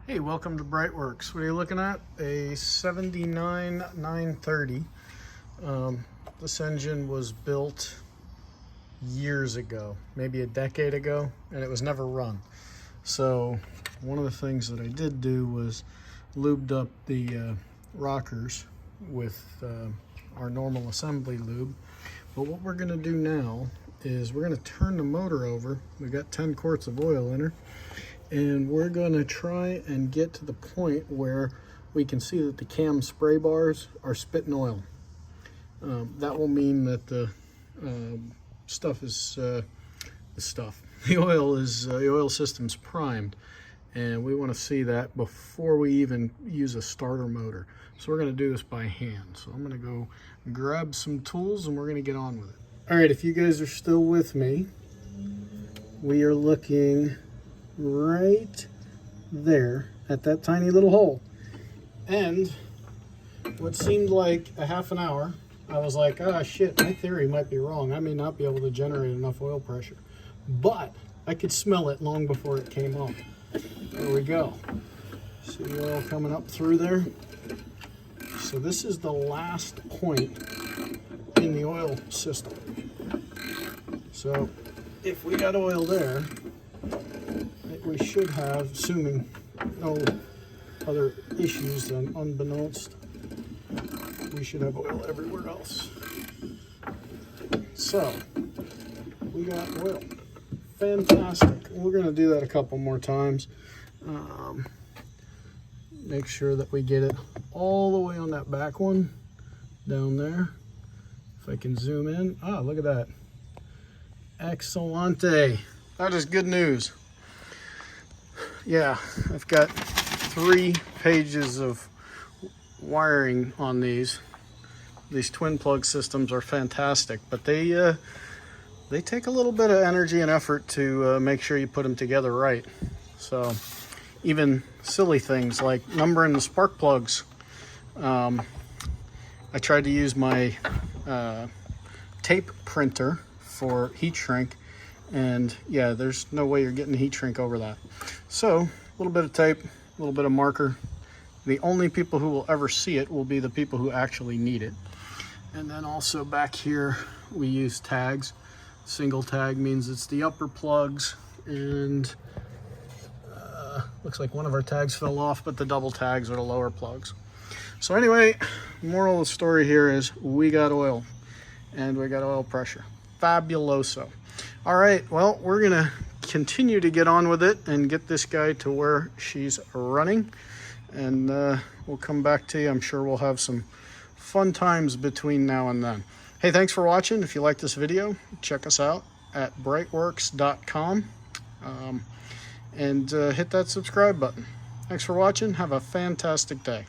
Hey, welcome to BreitWerks. What are you looking at? A 79 930. This engine was built years ago, maybe a decade ago, and it was never run. So one of the things that I did do was lubed up the rockers with our normal assembly lube. But what we're going to do now is we're going to turn the motor over. We've got 10 quarts of oil in her. And we're going to try and get to the point where we can see that the cam spray bars are spitting oil. That will mean that the the oil system's primed, and we want to see that before we even use a starter motor. So we're going to do this by hand. So I'm going to go grab some tools and we're going to get on with it. All right, if you guys are still with me, we are looking right there at that tiny little hole. And what seemed like a half an hour, I was like, ah, shit, my theory might be wrong. I may not be able to generate enough oil pressure. But I could smell it long before it came on. There we go. See the oil coming up through there? So this is the last point in the oil system. So if we got oil there, we should have, assuming no other issues, then unbeknownst, we should have oil everywhere else. So we got oil. Fantastic. We're going to do that a couple more times. Make sure that we get it all the way on that back one down there. If I can zoom in. Ah, look at that. Excellente. That is good news. Yeah, I've got 3 pages of wiring on these. These twin plug systems are fantastic, but they take a little bit of energy and effort to make sure you put them together right. So even silly things like numbering the spark plugs. I tried to use my tape printer for heat shrink, and yeah, there's no way you're getting heat shrink over that. So a little bit of tape, a little bit of marker. The only people who will ever see it will be the people who actually need it. And then also back here we use tags. Single tag means it's the upper plugs, and looks like one of our tags fell off, but the double tags are the lower plugs. So anyway, moral of the story here is we got oil, and we got oil pressure. Fabuloso. All right, well, we're gonna continue to get on with it and get this guy to where she's running, and we'll come back to you. I'm sure we'll have some fun times between now and then. Hey, thanks for watching. If you like this video, check us out at breitwerks.com, and hit that subscribe button. Thanks for watching. Have a fantastic day.